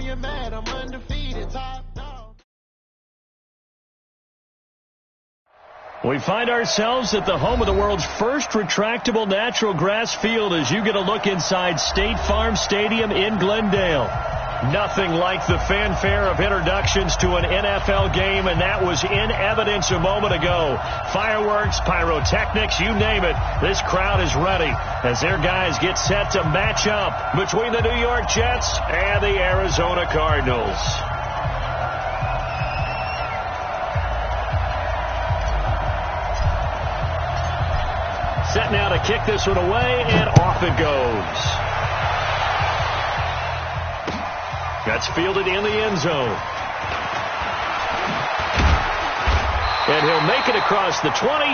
you're mad, I'm undefeated, top dog. We find ourselves at the home of the world's first retractable natural grass field as you get a look inside State Farm Stadium in Glendale. Nothing like the fanfare of introductions to an NFL game, and that was in evidence a moment ago. Fireworks, pyrotechnics, you name it. This crowd is ready as their guys get set to match up between the New York Jets and the Arizona Cardinals. Set now to kick this one away, and off it goes. That's fielded in the end zone. And he'll make it across the 20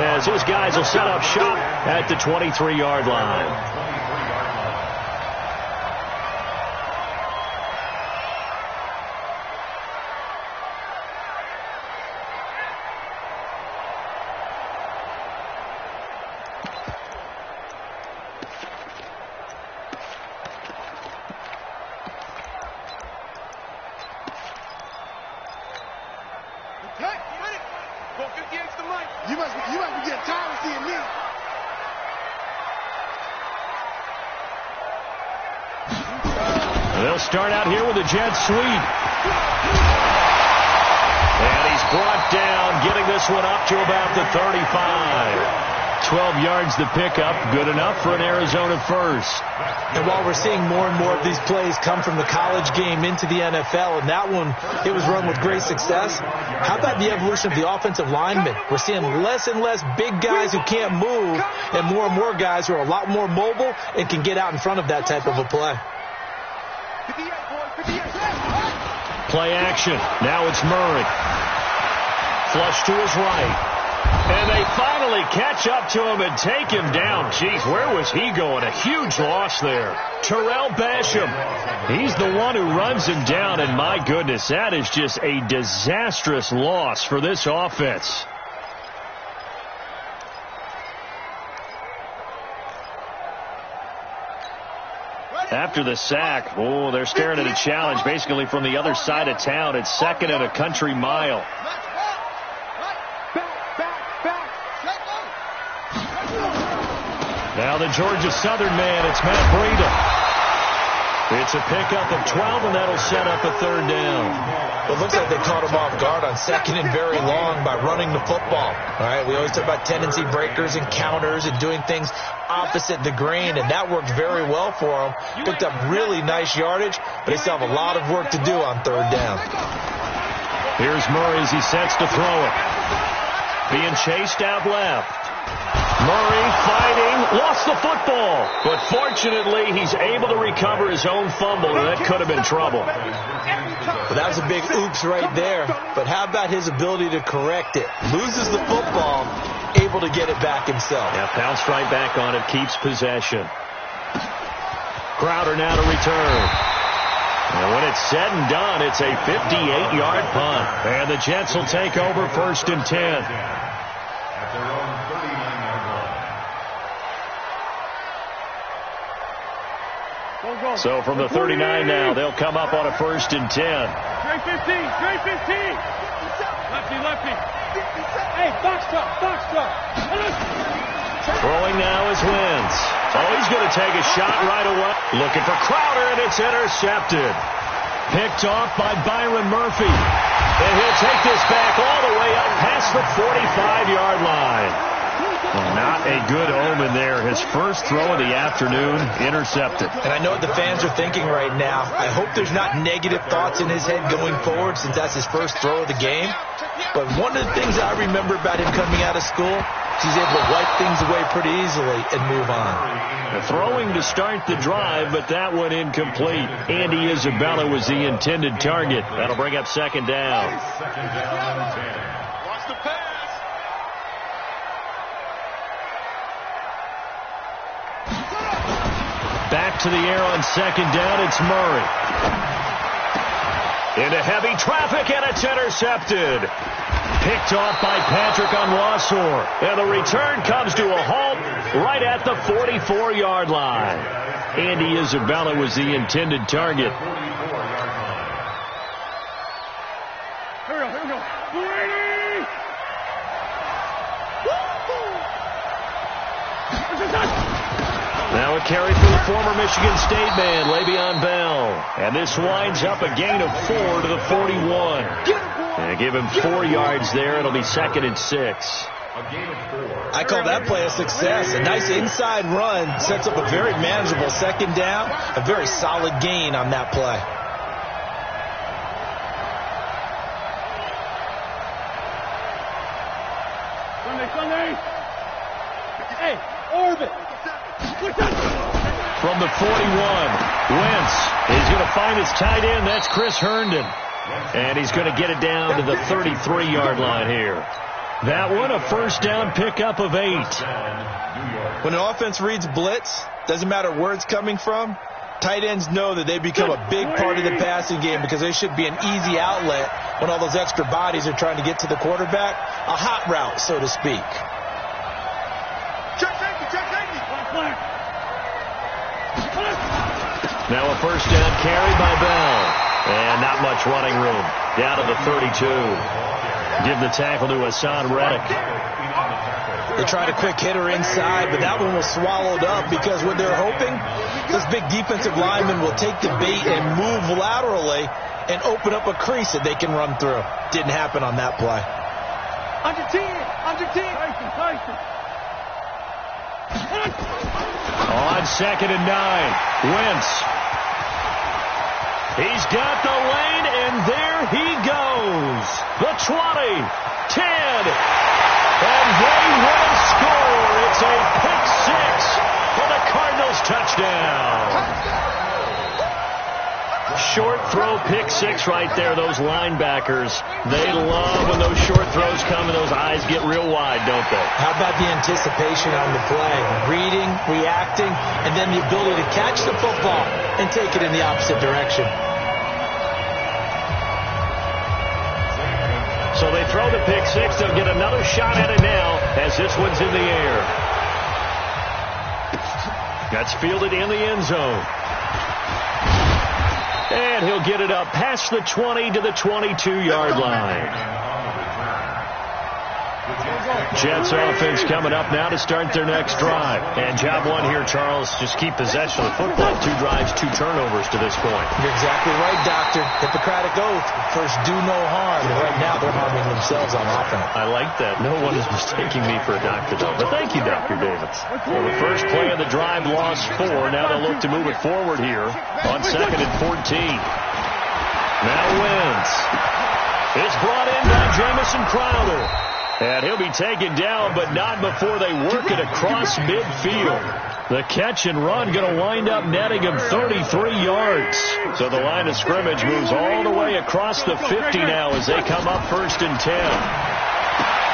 as his guys will set up shop at the 23-yard line. You must be getting tired of seeing me. They'll start out here with a jet sweep. And he's brought down, getting this one up to about the 35. 12 yards to pick up, good enough for an Arizona first. And while we're seeing more and more of these plays come from the college game into the NFL, and that one, it was run with great success, how about the evolution of the offensive linemen? We're seeing less and less big guys who can't move, and more guys who are a lot more mobile and can get out in front of that type of a play. Play action. Now it's Murray. Flush to his right. And they finally catch up to him and take him down. Jeez, where was he going? A huge loss there. Terrell Basham. He's the one who runs him down, and my goodness, that is just a disastrous loss for this offense. After the sack, they're staring at a challenge basically from the other side of town. It's second and a country mile. Now the Georgia Southern man, it's Matt Breida. It's a pickup of 12, and that'll set up a third down. It looks like they caught him off guard on second and very long by running the football. All right, we always talk about tendency breakers and counters and doing things opposite the grain, and that worked very well for him. Picked up really nice yardage, but they still have a lot of work to do on third down. Here's Murray as he sets to throw it. Being chased out left. Murray fighting, lost the football, but fortunately he's able to recover his own fumble, and that could have been trouble. Well, that was a big oops right there, but how about his ability to correct it? Loses the football, able to get it back himself. Yeah, pounced right back on it, keeps possession. Crowder now to return. And when it's said and done, it's a 58-yard punt, and the Jets will take over 1st and 10. So from the 39 now, they'll come up on a 1st and 10. Straight 15, straight 15. Lefty. Hey, box truck. Throwing now is Wentz. He's going to take a shot right away. Looking for Crowder, and it's intercepted. Picked off by Byron Murphy. And he'll take this back all the way up past the 45-yard line. Not a good omen there. His first throw of the afternoon, intercepted. And I know what the fans are thinking right now. I hope there's not negative thoughts in his head going forward since that's his first throw of the game. But one of the things I remember about him coming out of school is he's able to wipe things away pretty easily and move on. Throwing to start the drive, but that one incomplete. Andy Isabella was the intended target. That'll bring up 2nd down. Watch the pass. Back to the air on 2nd down, it's Murray. Into heavy traffic, and it's intercepted. Picked off by Patrick Onwuasor. And the return comes to a halt right at the 44-yard line. Andy Isabella was the intended target. Here we go. 280! Now a carry for the former Michigan State man, Le'Veon Bell. And this winds up a gain of 4 to the 41. And give him 4 yards there. It'll be 2nd and 6. I call that play a success. A nice inside run sets up a very manageable 2nd down. A very solid gain on that play. Sunday. Hey, orbit. From the 41, Wentz is going to find his tight end. That's Chris Herndon. And he's going to get it down to the 33-yard line here. That one, a first down pickup of 8. When an offense reads blitz, doesn't matter where it's coming from, tight ends know that they become a big part of the passing game because they should be an easy outlet when all those extra bodies are trying to get to the quarterback. A hot route, so to speak. Check safety. Now a first down carry by Bell. And not much running room. Down to the 32. Give the tackle to Hassan Reddick. They tried a quick hitter inside, but that one was swallowed up because what they're hoping, this big defensive lineman will take the bait and move laterally and open up a crease that they can run through. Didn't happen on that play. Under 10. Tyson. On 2nd and 9, Wentz. He's got the lane, and there he goes. The 20, 10, and they will score. It's a pick 6 for the Cardinals touchdown. Short throw pick 6 right there. Those linebackers, they love when those short throws come and those eyes get real wide, don't they? How about the anticipation on the play? Reading, reacting, and then the ability to catch the football and take it in the opposite direction. So they throw the pick 6. They'll get another shot at it now as this one's in the air. That's fielded in the end zone. And he'll get it up past the 20 to the 22-yard line. Jets offense coming up now to start their next drive. And job 1 here, Charles, just keep possession of the football. 2 drives, 2 turnovers to this point. You're exactly right, Doctor. Hippocratic oath. First, do no harm. And right now, they're harming themselves on offense. I like that. No one is mistaking me for a doctor, though. But thank you, Dr. Davis. Well, the first play of the drive lost 4. Now they'll look to move it forward here on 2nd and 14. Now Wentz. It's brought in by Jamison Crowder. And he'll be taken down, but not before they work it across midfield. The catch and run going to wind up netting him 33 yards. So the line of scrimmage moves all the way across the 50 now as they come up 1st and 10.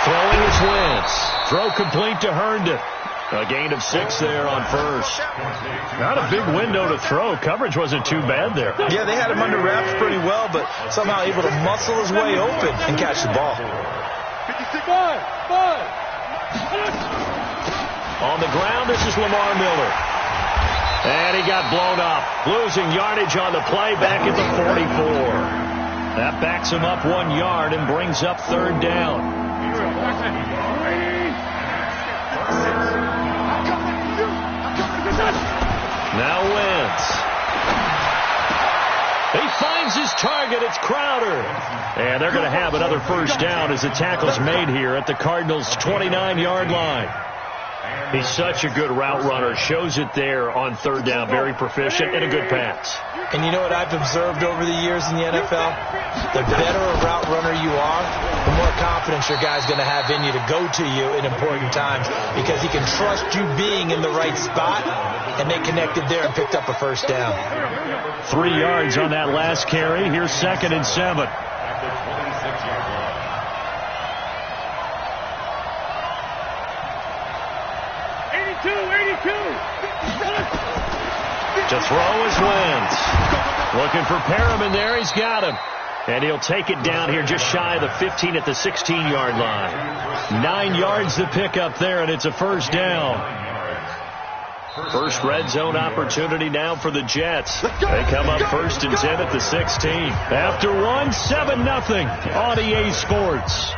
Throwing is Wentz. Throw complete to Herndon. A gain of 6 there on 1st. Not a big window to throw. Coverage wasn't too bad there. Yeah, they had him under wraps pretty well, but somehow able to muscle his way open and catch the ball. On the ground, this is Lamar Miller. And he got blown up. Losing yardage on the play back at the 44. That backs him up 1 yard and brings up 3rd down. Now Wentz. He finds his target. It's Crowder. And they're going to have another first down as the tackle's made here at the Cardinals' 29-yard line. He's such a good route runner. Shows it there on 3rd down. Very proficient and a good pass. And you know what I've observed over the years in the NFL? The better a route runner you are, the more confidence your guy's going to have in you to go to you in important times because he can trust you being in the right spot, and they connected there and picked up a first down. 3 yards on that last carry. Here's 2nd and 7. To throw is Wentz. Looking for Perriman there. He's got him. And he'll take it down here just shy of the 15 at the 16-yard line. 9 yards to pick up there, and it's a first down. First red zone opportunity now for the Jets. They come up 1st and 10 at the 16. After one, 7-0 on EA Sports.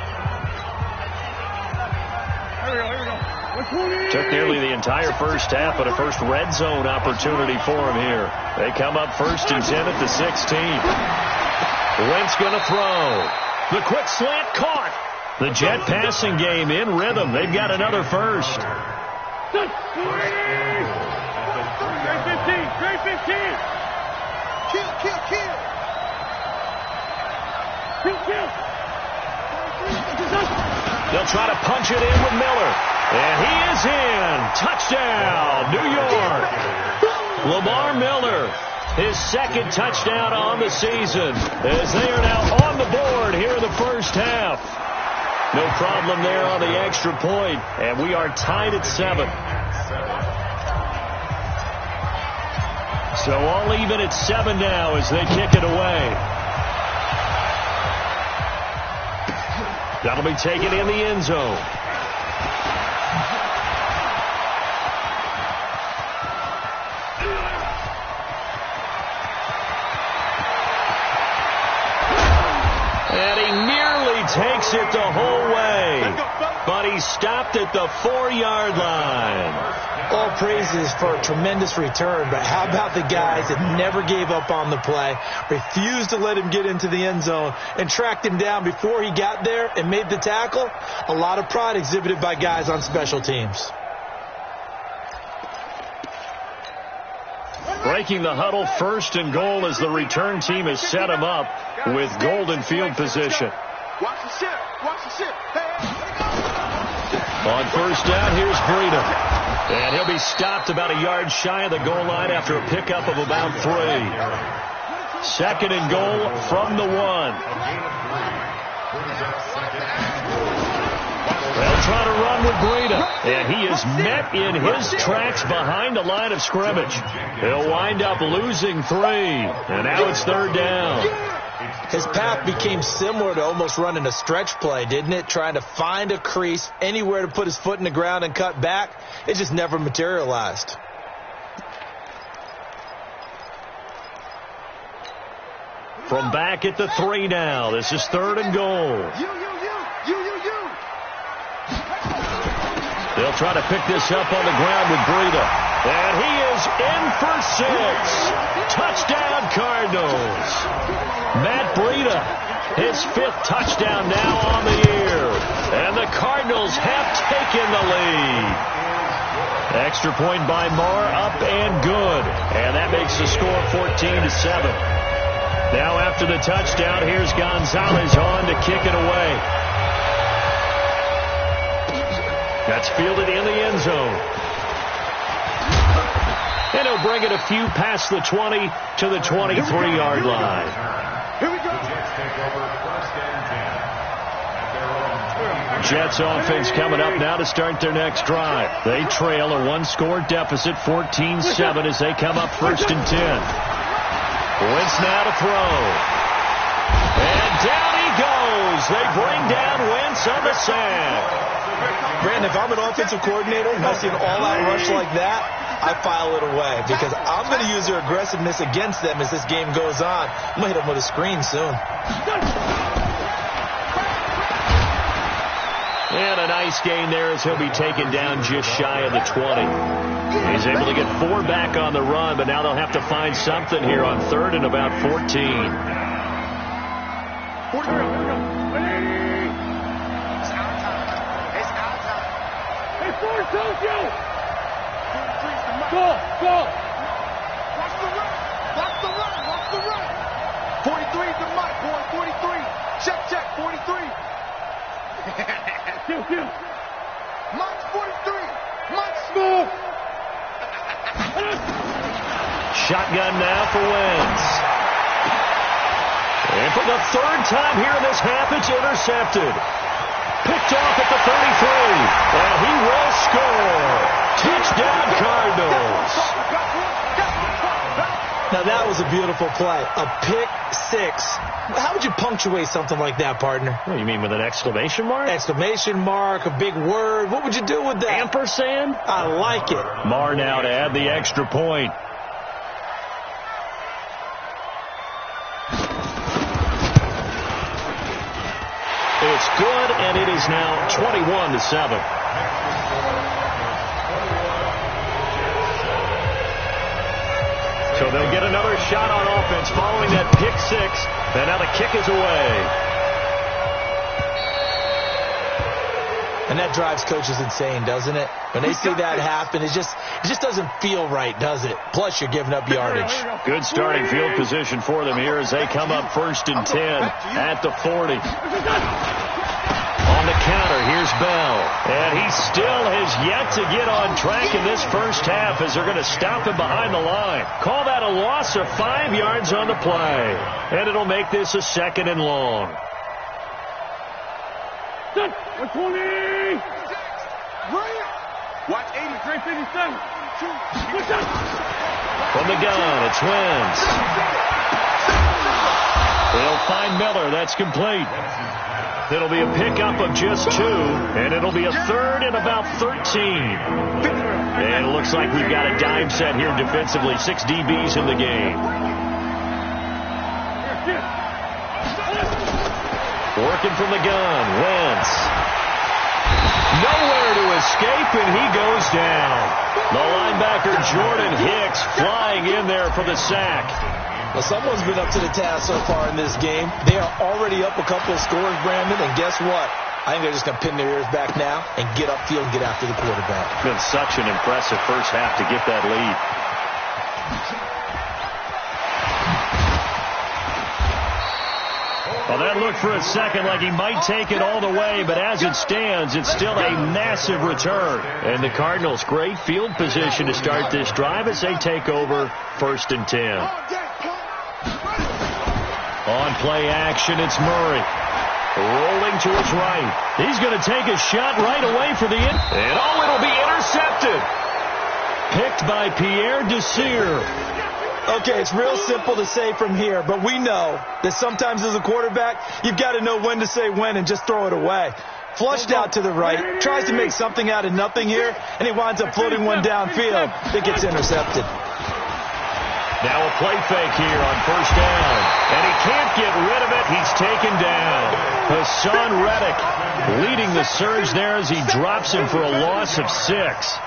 Took nearly the entire first half, but a first red zone opportunity for him here. They come up 1st and 10 at the 16. Wentz going to throw. The quick slant caught. The Jet passing game in rhythm. They've got another first. Trey 15. Trey 15. Kill. They'll try to punch it in with Miller. And he is in. Touchdown, New York. Lamar Miller, his second touchdown on the season, as they are now on the board here in the first half. No problem there on the extra point, and we are tied at 7. So all even at 7 now as they kick it away. That'll be taken in the end zone. And he nearly takes it the whole way, but he stopped at the 4-yard line. All praises for a tremendous return, but how about the guys that never gave up on the play, refused to let him get into the end zone, and tracked him down before he got there and made the tackle? A lot of pride exhibited by guys on special teams. Breaking the huddle, 1st and goal as the return team has set him up with golden field position. Watch the ship. On 1st down, here's Breida. And he'll be stopped about a yard shy of the goal line after a pickup of about 3. 2nd and goal from the 1. They'll try to run with Breida, and he is met in his tracks behind the line of scrimmage. He'll wind up losing 3, and now it's 3rd down. His path became similar to almost running a stretch play, didn't it? Trying to find a crease, anywhere to put his foot in the ground and cut back. It just never materialized. From back at the 3 now, this is 3rd and goal. They'll try to pick this up on the ground with Breida. And he is in for 6. Touchdown, Cardinals. Matt Breida, his 5th touchdown now on the year. And the Cardinals have taken the lead. Extra point by Marr, up and good. And that makes the score 14-7. Now after the touchdown, here's Gonzalez on to kick it away. That's fielded in the end zone. And he'll bring it a few past the 20 to the 23-yard line. Here we go. Jets offense coming up now to start their next drive. They trail a 1-score deficit, 14-7, as they come up 1st and 10. Wentz now to throw. And down he goes. They bring down Wentz on the sack. Brandon, if I'm an offensive coordinator and I see an all-out rush like that, I file it away because I'm going to use their aggressiveness against them as this game goes on. I'm going to hit them with a screen soon. And a nice gain there as he'll be taken down just shy of the 20. He's able to get 4 back on the run, but now they'll have to find something here on 3rd and about 14. Go! Watch the run. 43 is the mic, boy. 43. Check. 43. Kill. Mike's 43. Mike's Move. Shotgun now for Wentz. And for the 3rd time here in this half, it's intercepted. Picked off at the 33. And he will score. Touchdown, Cardinals. Now, that was a beautiful play. A pick six. How would you punctuate something like that, partner? What do you mean, with an exclamation mark? Exclamation mark, a big word. What would you do with that? Ampersand? I like it. Marr now to add the extra point. It's good, and it is now 21-7. So they'll get another shot on offense following that pick six. And now the kick is away. And that drives coaches insane, doesn't it? When they see that happen, it just doesn't feel right, does it? Plus, you're giving up yardage. Good starting field position for them here as they come up 1st and 10 at the 40. On the counter, here's Bell. And he still has yet to get on track in this first half as they're going to stop him behind the line. Call that a loss of 5 yards on the play. And it'll make this a 2nd and long. 20! Watch 80. 357. From the gun, it's Wentz. They'll find Miller. That's complete. It'll be a pickup of just 2, and it'll be a 3rd and about 13. And it looks like we've got a dime set here defensively. 6 DBs in the game. Working from the gun, Wentz. Nowhere to escape, and he goes down. The linebacker, Jordan Hicks, flying in there for the sack. Well, someone's been up to the task so far in this game. They are already up a couple of scores, Brandon, and guess what? I think they're just going to pin their ears back now and get upfield and get after the quarterback. It's been such an impressive first half to get that lead. Well, that looked for a second like he might take it all the way, but as it stands, it's still a massive return. And the Cardinals, great field position to start this drive as they take over 1st and 10. On play action, it's Murray. Rolling to his right. He's going to take a shot right away for the end. And it'll be intercepted. Picked by Pierre Desir. Okay, it's real simple to say from here, but we know that sometimes as a quarterback, you've got to know when to say when and just throw it away. Flushed out to the right, tries to make something out of nothing here, and he winds up floating one downfield that gets intercepted. Now a play fake here on 1st down, and he can't get rid of it. He's taken down. Hassan Reddick leading the surge there as he drops him for a loss of 6.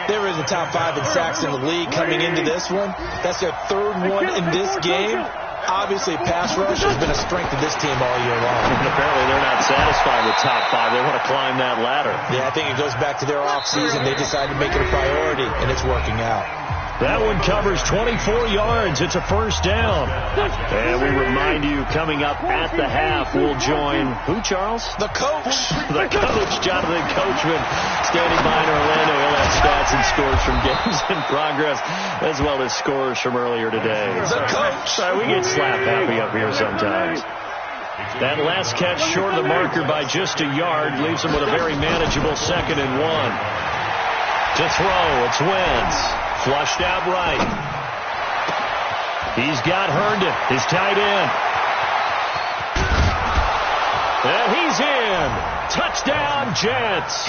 They were in the top 5 in sacks in the league coming into this one. That's their 3rd one in this game. Obviously, pass rush has been a strength of this team all year long. And apparently they're not satisfied with top 5. They want to climb that ladder. Yeah, I think it goes back to their offseason. They decided to make it a priority, and it's working out. That one covers 24 yards. It's a 1st down. And we remind you, coming up at the half, we'll join who, Charles? The coach. The coach, Jonathan Coachman, standing by in Orlando. He'll have stats and scores from games in progress, as well as scores from earlier today. The coach. We get slap happy up here sometimes. That last catch short of the marker by just a yard leaves him with a very manageable 2nd and 1. To throw, it's Wentz. Flushed out right. He's got Herndon, his tight end. And he's in. Touchdown, Jets.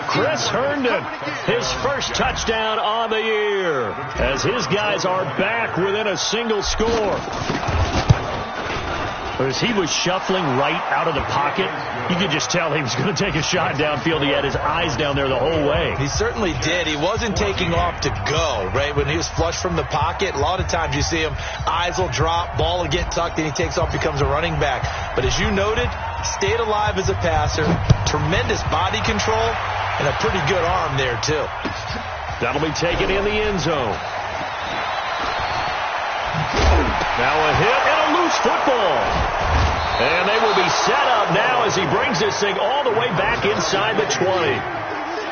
Chris Herndon, his first touchdown on the year, as his guys are back within a single score. As he was shuffling right out of the pocket, you could just tell he was going to take a shot downfield. He had his eyes down there the whole way. He certainly did. He wasn't taking off to go, right? When he was flushed from the pocket, a lot of times you see him, eyes will drop, ball will get tucked, and he takes off, becomes a running back. But as you noted, stayed alive as a passer, tremendous body control, and a pretty good arm there, too. That'll be taken in the end zone. Now a hit and a loose football. And they will be set up now as he brings this thing all the way back inside the 20.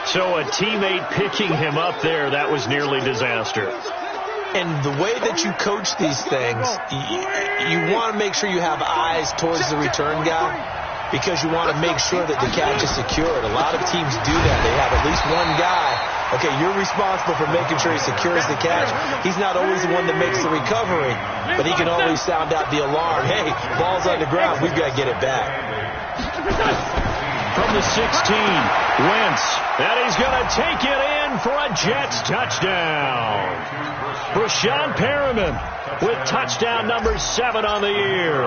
So a teammate picking him up there, that was nearly disaster. And the way that you coach these things, you want to make sure you have eyes towards the return guy because you want to make sure that the catch is secured. A lot of teams do that. They have at least one guy Okay, you're responsible for making sure he secures the catch. He's not always the one that makes the recovery, but he can always sound out the alarm. Hey, ball's on the ground. We've got to get it back. From the 16, Wentz, and he's going to take it in for a Jets touchdown. Brashad Perriman with touchdown number 7 on the year,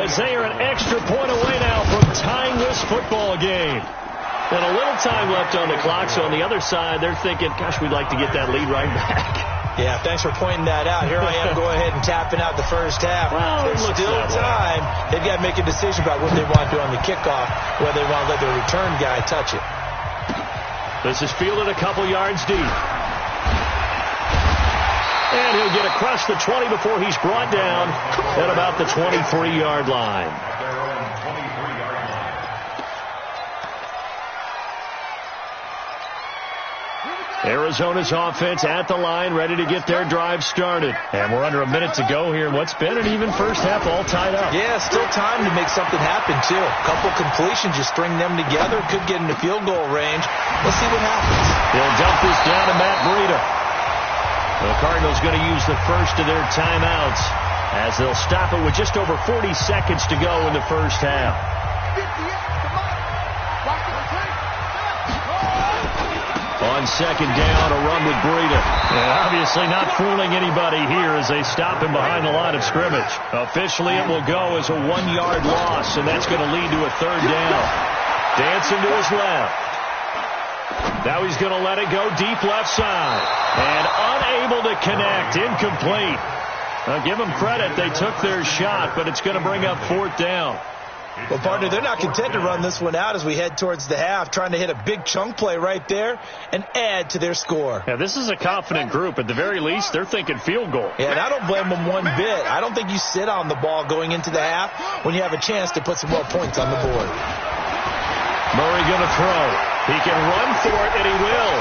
as they are an extra point away now from tying this football game. And a little time left on the clock, so on the other side, they're thinking, gosh, we'd like to get that lead right back. Yeah, thanks for pointing that out. Here I am, go ahead and tapping out the first half. Well, there's still time. They've got to make a decision about what they want to do on the kickoff, whether they want to let their return guy touch it. This is fielded a couple yards deep. And he'll get across the 20 before he's brought down at about the 23-yard line. Arizona's offense at the line, ready to get their drive started. And we're under a minute to go here in what's been an even first half, all tied up. Yeah, still time to make something happen, too. A couple completions, you string them together, could get into field goal range. Let's see what happens. He'll dump this down to Matt Breida. The Cardinals going to use the first of their timeouts as they'll stop it with just over 40 seconds to go in the first half. On second down, a run with Breida. And obviously not fooling anybody here as they stop him behind the line of scrimmage. Officially, it will go as a 1-yard loss, and that's going to lead to a third down. Dancing to his left. Now he's going to let it go deep left side. And unable to connect. Incomplete. Now give them credit. They took their shot, but it's going to bring up fourth down. Well, partner, they're not content to run this one out as we head towards the half, trying to hit a big chunk play right there and add to their score. Yeah, this is a confident group. At the very least, they're thinking field goal. Yeah, and I don't blame them one bit. I don't think you sit on the ball going into the half when you have a chance to put some more points on the board. Murray going to throw. He can run for it, and he will.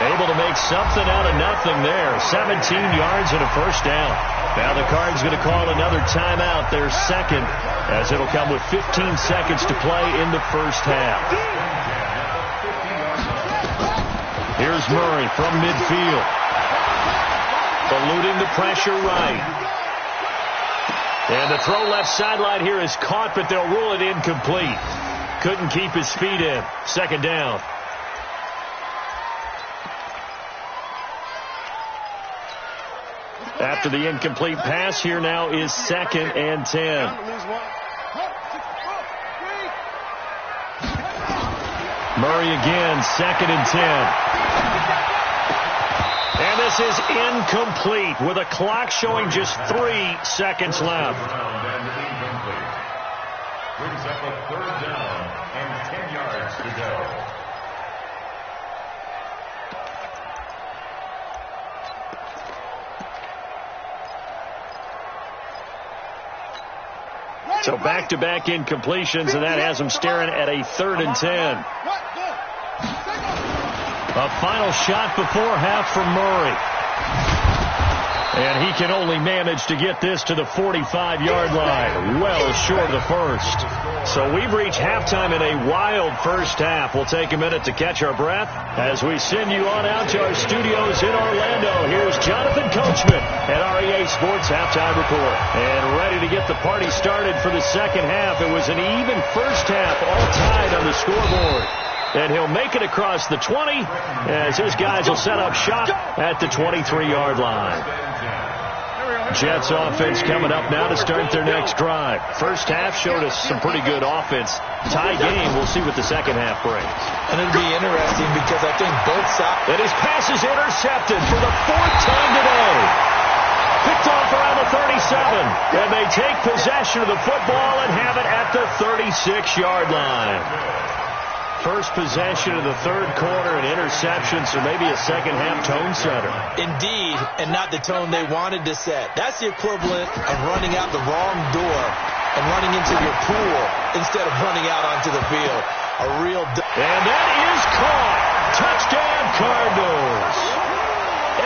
Able to make something out of nothing there. 17 yards and a first down. Now the Cards going to call another timeout, their second, as it'll come with 15 seconds to play in the first half. Here's Murray from midfield. Eluding the pressure right. And the throw left sideline here is caught, but they'll rule it incomplete. Couldn't keep his feet in. Second down. After the incomplete pass, here now is 2nd and 10. Murray again, 2nd and 10. And this is incomplete with a clock showing just 3 seconds left. Brings up a third down and 10 yards to go. So back-to-back incompletions, and that has them staring at a 3rd and 10. A final shot before half from Murray. And he can only manage to get this to the 45-yard line, well short of the first. So we've reached halftime in a wild first half. We'll take a minute to catch our breath as we send you on out to our studios in Orlando. Here's Jonathan Coachman at REA Sports Halftime Report. And ready to get the party started for the second half. It was an even first half, all tied on the scoreboard. And he'll make it across the 20 as his guys will set up shop at the 23-yard line. Jets offense coming up now to start their next drive. First half showed us some pretty good offense. Tie game, we'll see what the second half brings. And it'll be interesting because I think both sides... And his pass is intercepted for the 4th time today. Picked off around the 37. And they take possession of the football and have it at the 36-yard line. First possession of the third quarter and interception, so maybe a second-half tone setter. Indeed, and not the tone they wanted to set. That's the equivalent of running out the wrong door and running into your pool instead of running out onto the field. A real... And that is caught. Touchdown, Cardinals.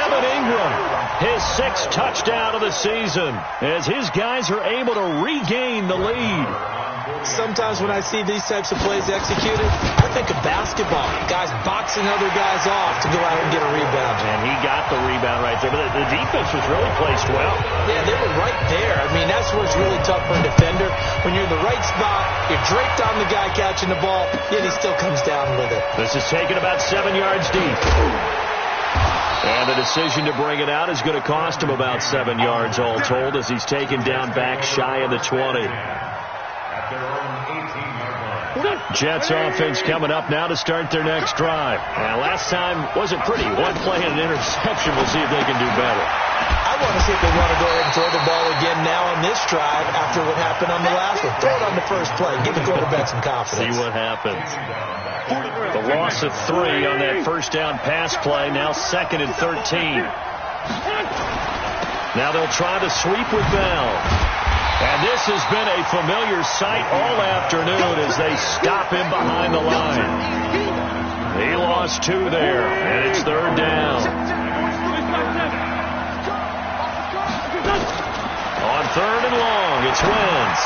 Evan Ingram, his 6th touchdown of the season, as his guys are able to regain the lead. Sometimes when I see these types of plays executed, I think of basketball. Guys boxing other guys off to go out and get a rebound. And he got the rebound right there. But the defense was really placed well. Yeah, they were right there. I mean, that's where it's really tough for a defender. When you're in the right spot, you're draped on the guy catching the ball, yet he still comes down with it. This is taken about 7 yards deep. And the decision to bring it out is going to cost him about 7 yards all told as he's taken down back shy of the 20. Jets offense coming up now to start their next drive. And last time wasn't pretty. One play and an interception. We'll see if they can do better. I want to see if they want to go ahead and throw the ball again now on this drive after what happened on the last one. Throw it on the first play. Give the quarterback some confidence. See what happens. The loss of 3 on that first down pass play. Now 2nd and 13. Now they'll try to sweep with Bell. And this has been a familiar sight all afternoon as they stop him behind the line. He lost 2 there, and it's 3rd down. On 3rd and long, it's Wentz.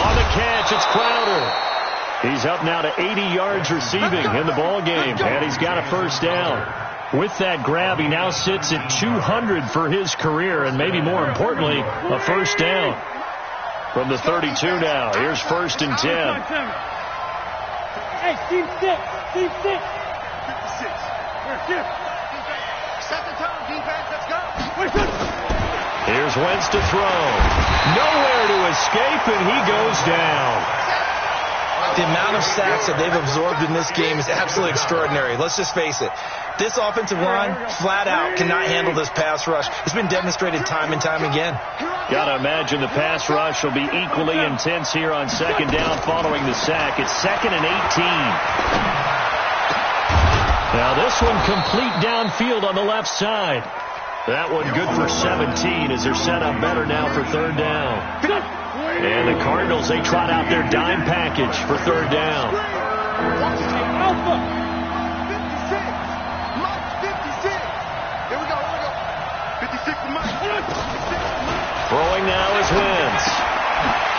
On the catch, it's Crowder. He's up now to 80 yards receiving in the ball game, and he's got a first down. With that grab, he now sits at 200 for his career, and maybe more importantly, a first down. From the 32 now, here's 1st and 10. Hey, team 6. Team 6. 56. Set the tone, defense. Let's go. Here's Wentz to throw. Nowhere to escape, and he goes down. The amount of sacks that they've absorbed in this game is absolutely extraordinary. Let's just face it. This offensive line, flat out, cannot handle this pass rush. It's been demonstrated time and time again. Got to imagine the pass rush will be equally intense here on 2nd down following the sack. It's 2nd and 18. Now this one complete downfield on the left side. That one good for 17 as they're set up better now for 3rd down. And the Cardinals, they trot out their dime package for 3rd down. Alpha. 56. Here we go. 56 to Mike. Throwing now is Wentz.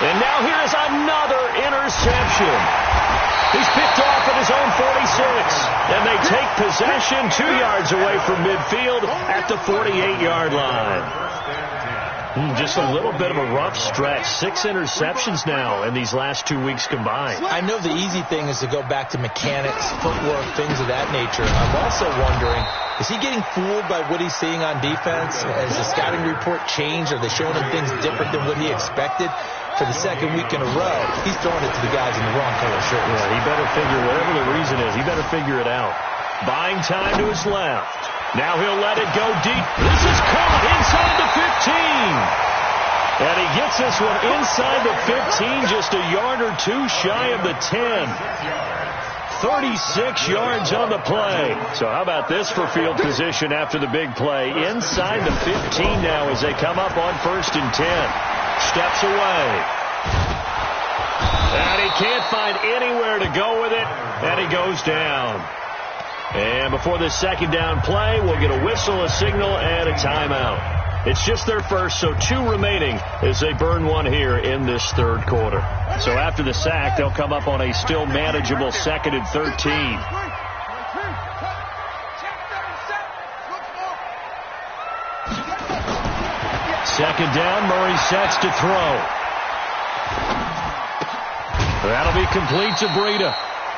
And now here's another interception. He's picked off at his own 46. And they take possession 2 yards away from midfield at the 48-yard line. Just a little bit of a rough stretch. 6 interceptions now in these last 2 weeks combined. I know the easy thing is to go back to mechanics, footwork, things of that nature. I'm also wondering, is he getting fooled by what he's seeing on defense? Has the scouting report changed? Are they showing him things different than what he expected? For the 2nd week in a row, he's throwing it to the guys in the wrong color shirts. Yeah, he better figure, whatever the reason is, he better figure it out. Buying time to his left. Now he'll let it go deep. This is caught inside the 15. And he gets this one inside the 15, just a yard or 2 shy of the 10. 36 yards on the play. So how about this for field position after the big play? Inside the 15 now as they come up on 1st and 10. Steps away. And he can't find anywhere to go with it. And he goes down. And before this 2nd down play, we'll get a whistle, a signal, and a timeout. It's just their first, so 2 remaining as they burn one here in this 3rd quarter. So after the sack, they'll come up on a still manageable 2nd and 13. Second down, Murray sets to throw. That'll be complete to Breida.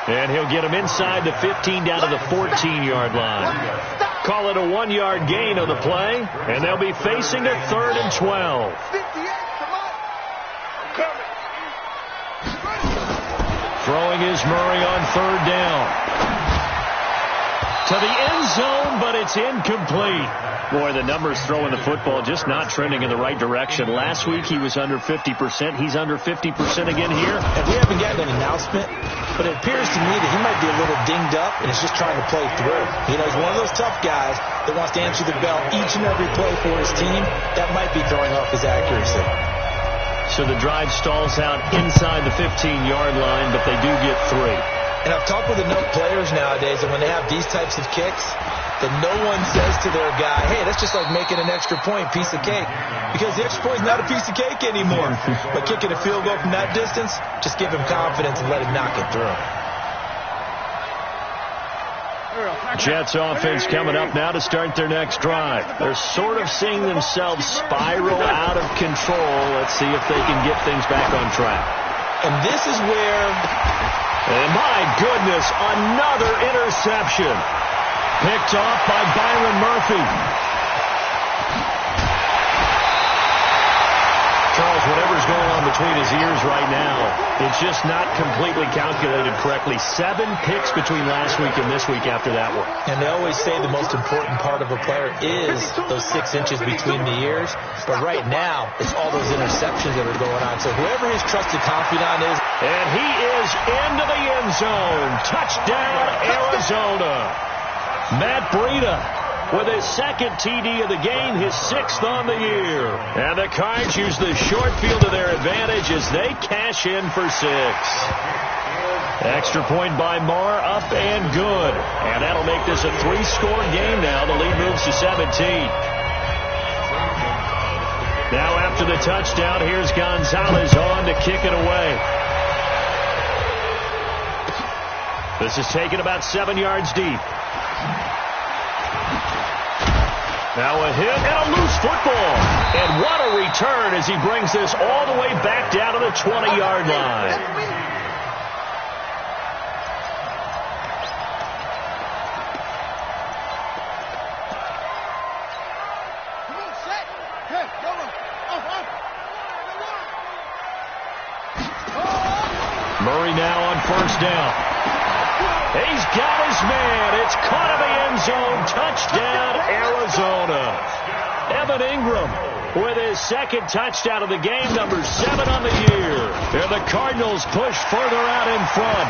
And he'll get him inside the 15 down to the 14-yard line. Call it a 1-yard gain on the play, and they'll be facing a 3rd and 12. Throwing is Murray on 3rd down. To the end zone, but it's incomplete. Boy, the numbers throwing the football just not trending in the right direction. Last week he was under 50%. He's under 50% again here. And we haven't gotten an announcement, but it appears to me that he might be a little dinged up and is just trying to play through. You know, he's one of those tough guys that wants to answer the bell each and every play for his team. That might be throwing off his accuracy. So the drive stalls out inside the 15-yard line, but they do get 3. And I've talked with enough players nowadays that when they have these types of kicks, that no one says to their guy, hey, that's just like making an extra point, piece of cake. Because the extra point is not a piece of cake anymore. But kicking a field goal from that distance, just give him confidence and let him knock it through. Jets offense coming up now to start their next drive. They're sort of seeing themselves spiral out of control. Let's see if they can get things back on track. And this is where... And my goodness, another interception. Picked off by Byron Murphy. Charles, whatever's going on between his ears right now, it's just not completely calculated correctly. 7 picks between last week and this week after that one. And they always say the most important part of a player is those 6 inches between the ears. But right now, it's all those interceptions that are going on. So whoever his trusted confidant is. And he is into the end zone. Touchdown, Arizona. Matt Breida with his second TD of the game, his 6th on the year. And the Cards use the short field to their advantage as they cash in for 6. Extra point by Marr, up and good. And that'll make this a 3-score game now. The lead moves to 17. Now after the touchdown, here's Gonzalez on to kick it away. This is taken about 7 yards deep. Now a hit and a loose football. And what a return as he brings this all the way back down to the 20-yard line. Murray now on first down. He's got his man. It's caught in the end zone. Touchdown, Arizona. Evan Ingram with his second touchdown of the game, number 7 on the year. And the Cardinals push further out in front.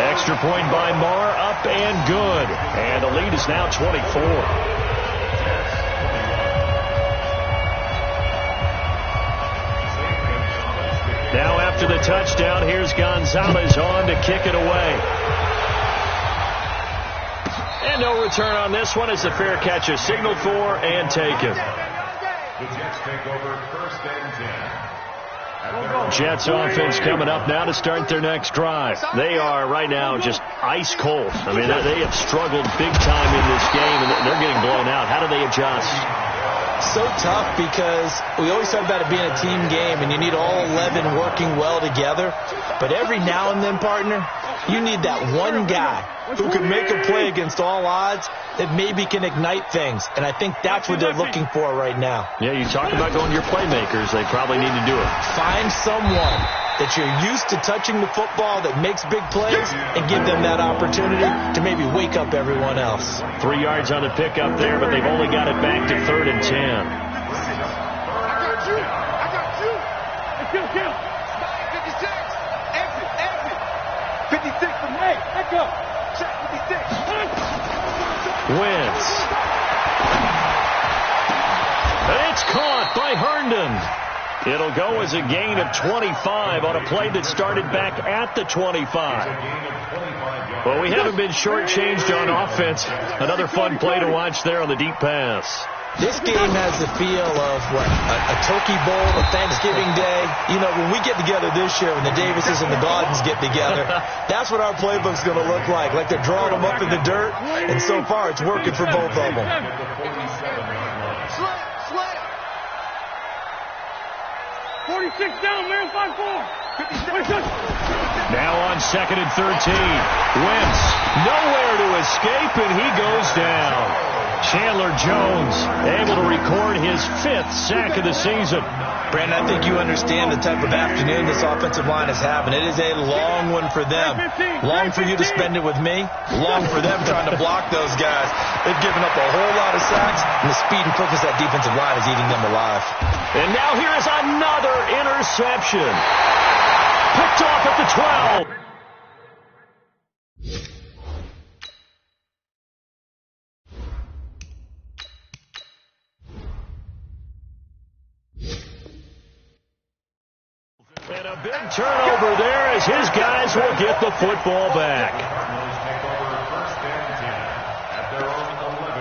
Extra point by Marr, up and good. And the lead is now 24. Now after the touchdown, here's Gonzalez on to kick it away. And no return on this one as the fair catch is signaled for and taken. The Jets take over 1st and 10. Jets offense coming up now to start their next drive. They are right now just ice cold. I mean, they have struggled big time in this game, and they're getting blown out. How do they adjust? So tough because we always talk about it being a team game, and you need all 11 working well together. But every now and then, partner, you need that one guy who can make a play against all odds that maybe can ignite things. And I think that's what they're looking for right now. Yeah, you talk about going to your playmakers. They probably need to do it. Find someone that you're used to touching the football that makes big plays and give them that opportunity to maybe wake up everyone else. 3 yards on the pickup there, but they've only got it back to 3rd and 10. I got you. Kill. 56. Exit. 56 from me. Let go. Check 56. Wentz. And it's caught by Herndon. It'll go as a gain of 25 on a play that started back at the 25. Well, we haven't been shortchanged on offense. Another fun play to watch there on the deep pass. This game has the feel of, a turkey bowl, a Thanksgiving Day. You know, when we get together this year, when the Davises and the Gardens get together, that's what our playbook's going to look like. Like they're drawing them up in the dirt, and so far it's working for both of them. Slam. 46 down, man, 5-4. Now on 2nd and 13. Wentz nowhere to escape, and he goes down. Chandler Jones able to record his 5th sack of the season. Brandon, I think you understand the type of afternoon this offensive line is having. It is a long one for them. Long for you to spend it with me. Long for them trying to block those guys. They've given up a whole lot of sacks, and the speed and quickness of that defensive line is eating them alive. And now here is another interception. Picked off at the 12. And a big turnover there as his guys will get the football back. Cardinals take over 1st and 10 at their own 11.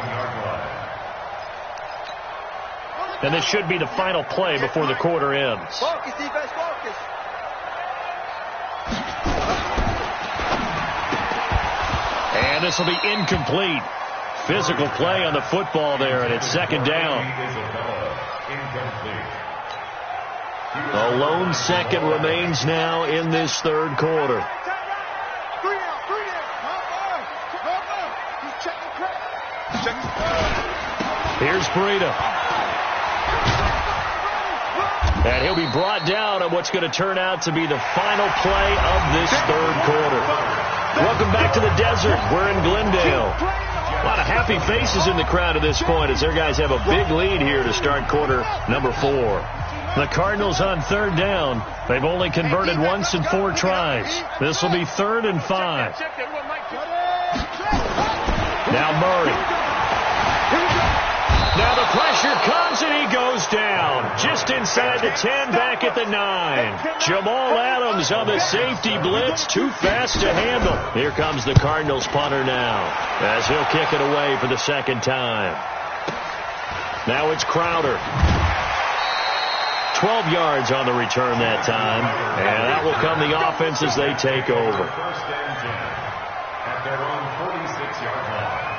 And this should be the final play before the quarter ends. Focus, defense, focus. And this will be incomplete. Physical play on the football there, and it's second down. A lone second remains now in this third quarter. Here's Breida. And he'll be brought down on what's going to turn out to be the final play of this third quarter. Welcome back to the desert. We're in Glendale. A lot of happy faces in the crowd at this point as their guys have a big lead here to start quarter number 4. The Cardinals on third down. They've only converted once in 4 tries. This will be 3rd and 5. Now Murray. Now the pressure comes and he goes down. Just inside the 10, back at the 9. Jamal Adams on the safety blitz. Too fast to handle. Here comes the Cardinals punter now as he'll kick it away for the second time. Now it's Crowder. 12 yards on the return that time. And that will come the offense as they take over. First and 10 at their own 46-yard line.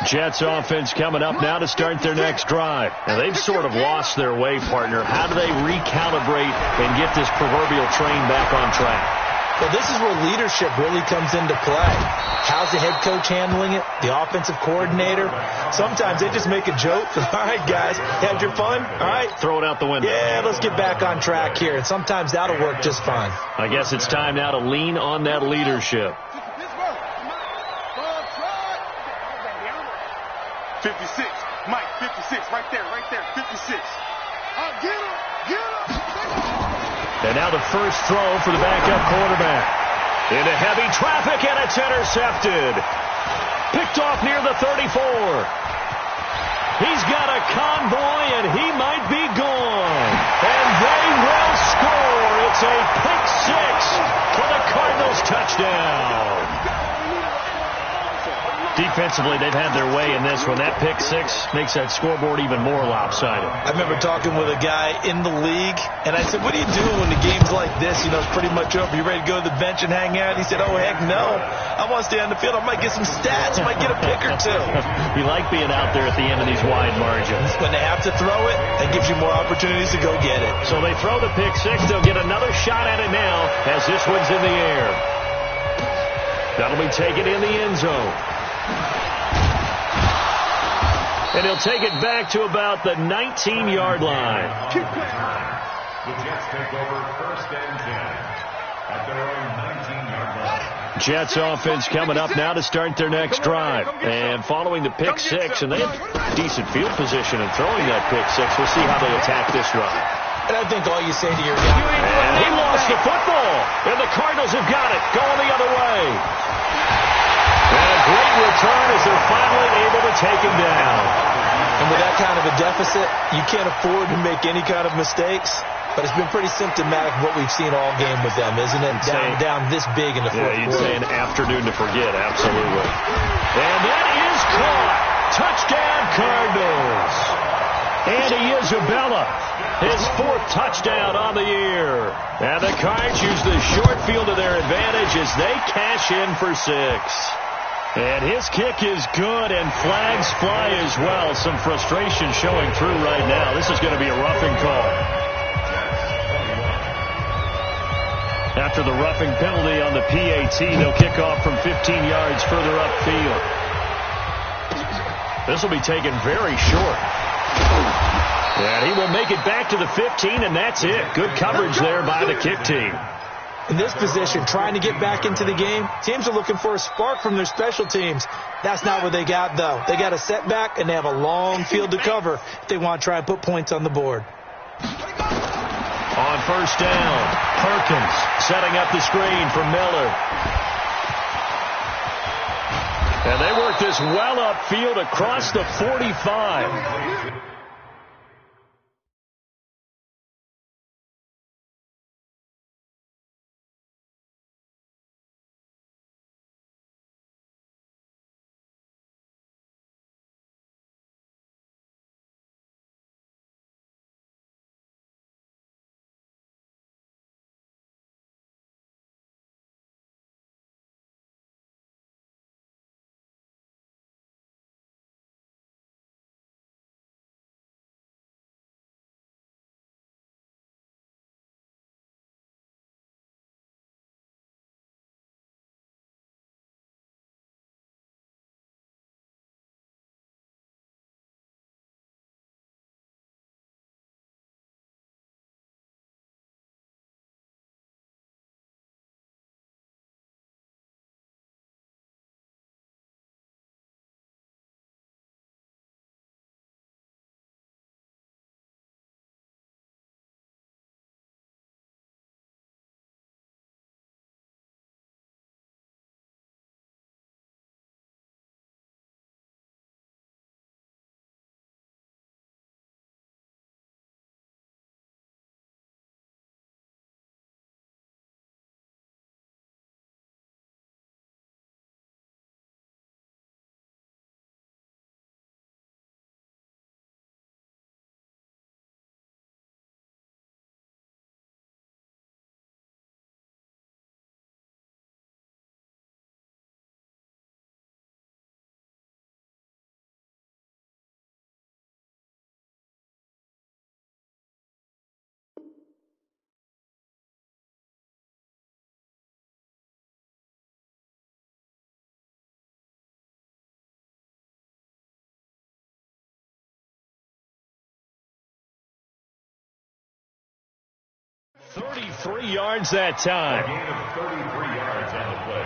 Jets offense coming up now to start their next drive. And they've sort of lost their way, partner. How do they recalibrate and get this proverbial train back on track? Well, this is where leadership really comes into play. How's the head coach handling it? The offensive coordinator? Sometimes they just make a joke. All right, guys, had your fun? All right. Throw it out the window. Yeah, let's get back on track here. And sometimes that'll work just fine. I guess it's time now to lean on that leadership. 56. Mike, 56. Right there, 56. Get him. And now the first throw for the backup quarterback. Into heavy traffic, and it's intercepted. Picked off near the 34. He's got a convoy, and he might be gone. And they will score. It's a pick 6 for the Cardinals touchdown. Defensively, they've had their way in this one. That pick 6 makes that scoreboard even more lopsided. I remember talking with a guy in the league, and I said, what are you doing when the game's like this? You know, it's pretty much over. You ready to go to the bench and hang out? He said, oh, heck no. I want to stay on the field. I might get some stats. I might get a pick or two. You like being out there at the end of these wide margins. When they have to throw it, that gives you more opportunities to go get it. So they throw the pick 6. They'll get another shot at it now as this one's in the air. That'll be taken in the end zone. And he'll take it back to about the 19-yard line. The Jets take over first and 10 at their own 19-yard line. Jets offense coming up now to start their next drive. And following the pick 6, and they have decent field position in throwing that pick 6. We'll see how they attack this drive. And I think all you say to your guy, and he lost the football. And the Cardinals have got it, going the other way. And a great return as they're finally able to take him down. And with that kind of a deficit, you can't afford to make any kind of mistakes. But it's been pretty symptomatic of what we've seen all game with them, isn't it? Down this big in the fourth quarter. Yeah, you'd say an afternoon to forget, absolutely. And that is caught. Touchdown, Cardinals. Andy Isabella, his 4th touchdown on the year. And the Cards use the short field to their advantage as they cash in for 6. And his kick is good, and flags fly as well. Some frustration showing through right now. This is going to be a roughing call. After the roughing penalty on the PAT, they'll kick off from 15 yards further upfield. This will be taken very short. And he will make it back to the 15, and that's it. Good coverage there by the kick team. In this position, trying to get back into the game, teams are looking for a spark from their special teams. That's not what they got, though. They got a setback, and they have a long field to cover if they want to try and put points on the board. On first down, Perkins setting up the screen for Miller. And they work this well upfield across the 45. 33 yards that A time. gain of 33 yards on the play.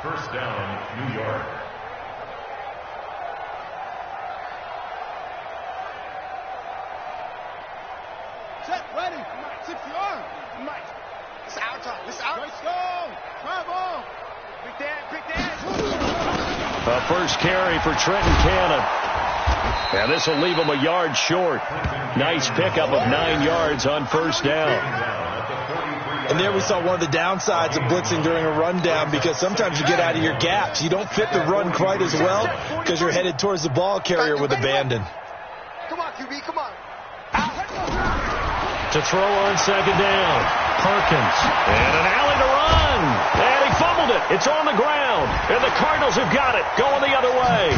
First down, New York. Set, ready. 60 yards. Mike. It's our time. It's our. Let's go. Drive on. Big dad. A first carry for Trenton Cannon. And this will leave him a yard short. Nice pickup of 9 yards on first down. And there we saw one of the downsides of blitzing during a rundown, because sometimes you get out of your gaps. You don't fit the run quite as well because you're headed towards the ball carrier with abandon. Come on, QB. Come on. To throw on second down. Perkins. And an alley to run. And he fumbled it. It's on the ground. And the Cardinals have got it. Going the other way.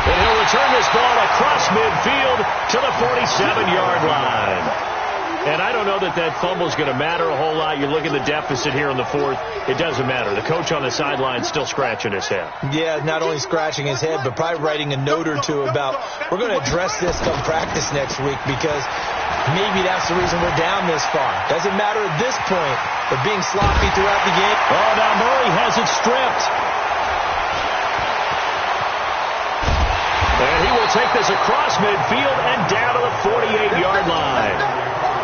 And he'll return this ball across midfield to the 47-yard line. And I don't know that that fumble is going to matter a whole lot. You look at the deficit here in the fourth. It doesn't matter. The coach on the sideline is still scratching his head. Yeah, not only scratching his head, but probably writing a note or two about, we're going to address this come practice next week, because maybe that's the reason we're down this far. Doesn't matter at this point, but being sloppy throughout the game. Oh, now Murray has it stripped. And he will take this across midfield and down to the 48-yard line.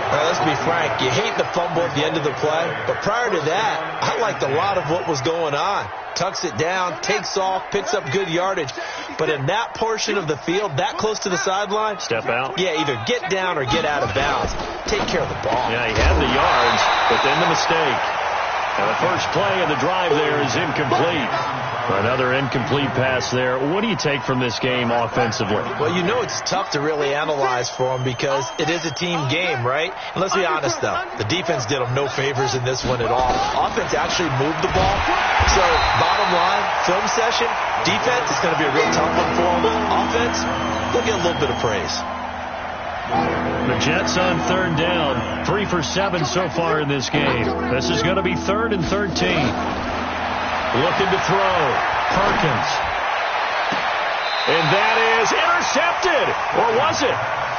Now, let's be frank, you hate the fumble at the end of the play, but prior to that, I liked a lot of what was going on. Tucks it down, takes off, picks up good yardage. But in that portion of the field, that close to the sideline, step out. Yeah, either get down or get out of bounds. Take care of the ball. Yeah, he had the yards, but then the mistake. And the first play of the drive there is incomplete. Another incomplete pass there. What do you take from this game offensively? Well, you know it's tough to really analyze for them because it is a team game, right? And let's be honest, though. The defense did them no favors in this one at all. Offense actually moved the ball. So, bottom line, film session, defense is going to be a real tough one for them. Offense, they'll get a little bit of praise. The Jets on third down. 3 for 7 so far in this game. This is going to be 3rd and 13. Looking to throw. Perkins. And that is intercepted. Or was it?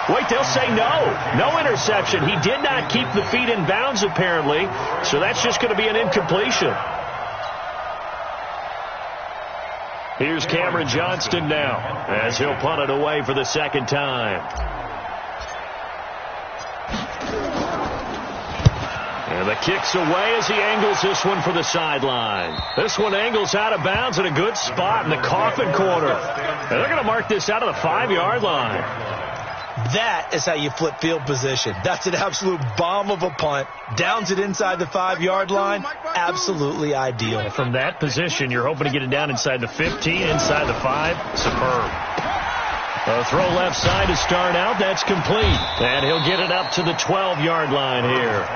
Wait, they'll say no. No interception. He did not keep the feet in bounds, apparently. So that's just going to be an incompletion. Here's Cameron Johnston now, as he'll punt it away for the second time. And the kick's away as he angles this one for the sideline. This one angles out of bounds at a good spot in the coffin corner. And they're going to mark this out of the 5-yard line. That is how you flip field position. That's an absolute bomb of a punt. Downs it inside the 5-yard line. Absolutely ideal. From that position, you're hoping to get it down inside the 15, inside the 5. Superb. A throw left side to start out. That's complete. And he'll get it up to the 12-yard line here.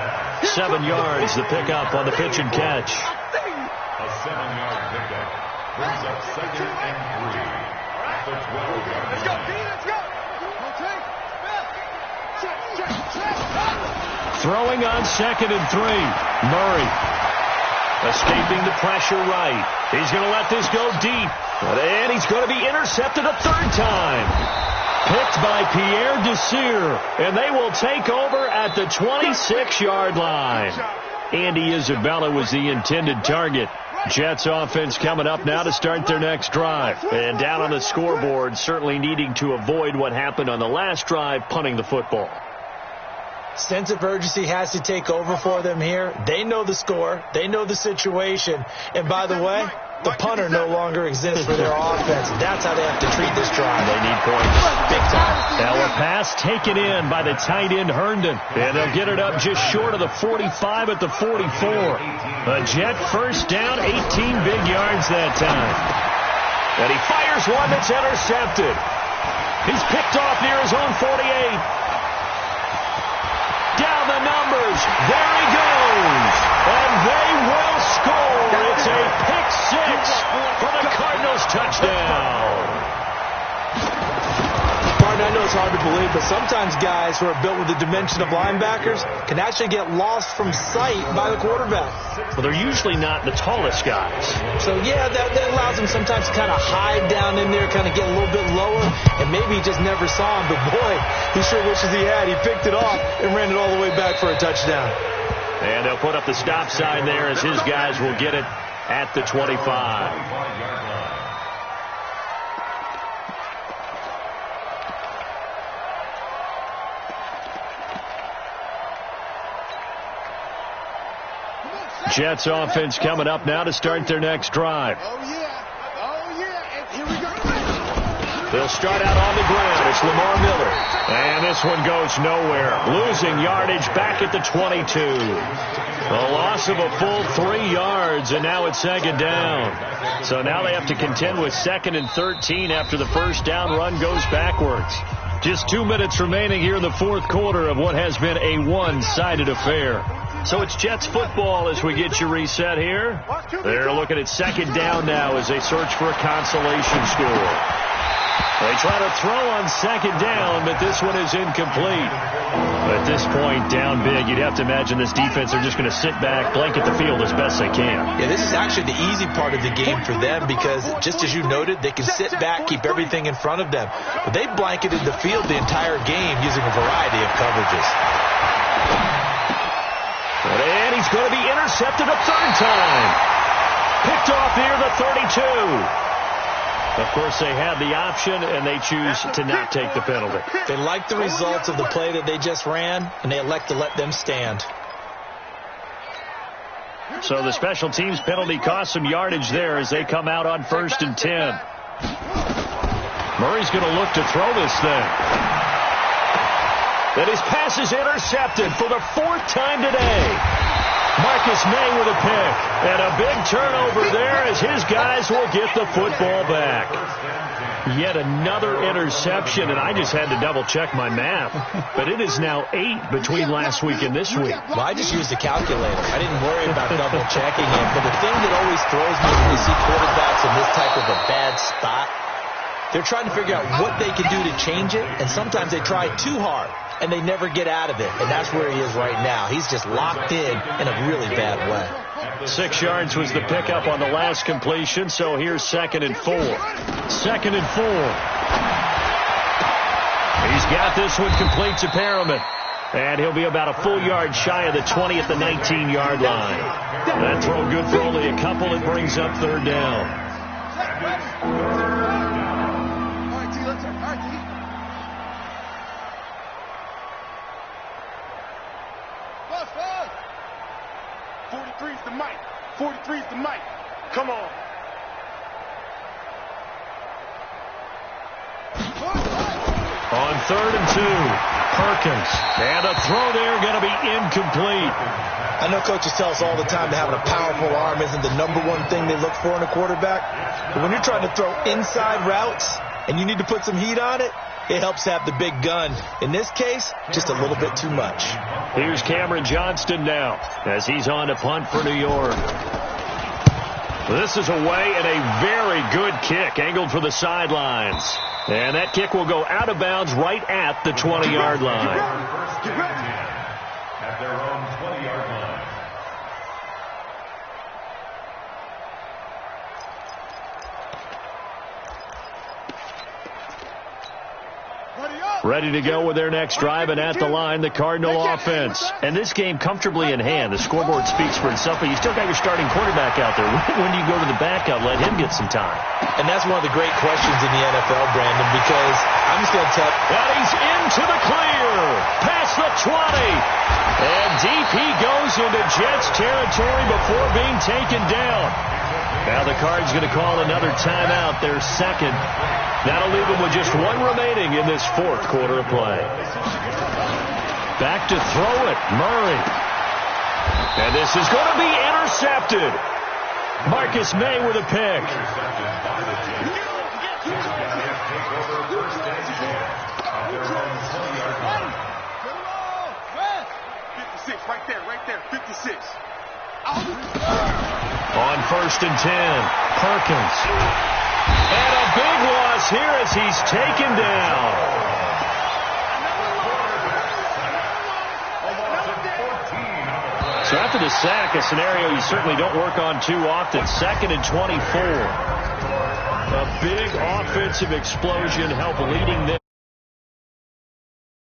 7 yards, the pickup on the pitch and catch. A 7-yard pickup brings up 2nd and 3 at the 12-yard line. Let's go, D. Let's go. Throwing on 2nd and 3. Murray escaping the pressure right. He's going to let this go deep. And he's going to be intercepted a 3rd time. Picked by Pierre Desir. And they will take over at the 26-yard line. Andy Isabella was the intended target. Jets offense coming up now to start their next drive. And down on the scoreboard, certainly needing to avoid what happened on the last drive, punting the football. Sense of urgency has to take over for them here. They know the score. They know the situation. And by the way, the punter no longer exists for their offense. That's how they have to treat this drive. They need points. Big time. Now a pass taken in by the tight end Herndon. And they'll get it up just short of the 45 at the 44. A Jet first down, 18 big yards that time. And he fires one that's intercepted. He's picked off near his own 48. Down the numbers. There he goes. And they will score. It's a pick 6 for the Cardinals touchdown. Martin, I know it's hard to believe, but sometimes guys who are built with the dimension of linebackers can actually get lost from sight by the quarterback. Well, they're usually not the tallest guys. So, yeah, that allows them him sometimes to kind of hide down in there, kind of get a little bit lower, and maybe he just never saw him. But, boy, he sure wishes he had. He picked it off and ran it all the way back for a touchdown. And they'll put up the stop sign there as his guys will get it at the 25. Jets offense coming up now to start their next drive. Oh, yeah. And here we go. They'll start out on the ground. It's Lamar Miller. And this one goes nowhere. Losing yardage back at the 22. A loss of a full 3 yards, and now it's second down. So now they have to contend with 2nd and 13 after the first down run goes backwards. Just 2 minutes remaining here in the fourth quarter of what has been a one-sided affair. So it's Jets football as we get you reset here. They're looking at second down now as they search for a consolation score. They try to throw on second down, but this one is incomplete. At this point, down big, you'd have to imagine this defense are just going to sit back, blanket the field as best they can. Yeah, this is actually the easy part of the game for them because, just as you noted, they can sit back, keep everything in front of them. But they blanketed the field the entire game using a variety of coverages. And he's going to be intercepted a third time. Picked off near the 32. Of course, they had the option, and they choose to not take the penalty. They like the results of the play that they just ran, and they elect to let them stand. So the special teams penalty cost some yardage there as they come out on 1st and 10. Murray's going to look to throw this thing. And his pass is intercepted for the 4th time today. Marcus May with a pick. And a big turnover there as his guys will get the football back. Yet another interception, and I just had to double-check my math. But it is now 8 between last week and this week. Well, I just used a calculator. I didn't worry about double-checking it. But the thing that always throws me when you see quarterbacks in this type of a bad spot, they're trying to figure out what they can do to change it, and sometimes they try too hard, and they never get out of it. And that's where he is right now. He's just locked in a really bad way. 6 yards was the pickup on the last completion, so here's 2nd and 4. 2nd and 4. He's got this one complete to Perriman. And he'll be about a full yard shy of the 20 at the 19-yard line. That throw good for only a couple. It brings up 3rd down. The mic. 43's the mic. Come on. On 3rd and 2, Perkins. And a throw there going to be incomplete. I know coaches tell us all the time that having a powerful arm isn't the #1 thing they look for in a quarterback. But when you're trying to throw inside routes and you need to put some heat on it, it helps to have the big gun. In this case, just a little bit too much. Here's Cameron Johnston now as he's on to punt for New York. This is away and a very good kick angled for the sidelines. And that kick will go out of bounds right at the 20-yard line. At their own 20-yard line. Ready to go with their next drive, and at the line, the Cardinal offense. And this game comfortably in hand. The scoreboard speaks for itself, but you still got your starting quarterback out there. When do you go to the backup? Let him get some time. And that's one of the great questions in the NFL, Brandon, because I'm just going to tell you. And he's into the clear. Past the 20. And deep he goes into Jets territory before being taken down. Now the Cards going to call another timeout, their second. That'll leave them with just 1 remaining in this fourth quarter of play. Back to throw it, Murray. And this is going to be intercepted. Marcus May with a pick. 56, right there, 56. On 1st and 10, Perkins. And a big loss here as he's taken down. So after the sack, a scenario you certainly don't work on too often. 2nd and 24. A big offensive explosion helped leading them.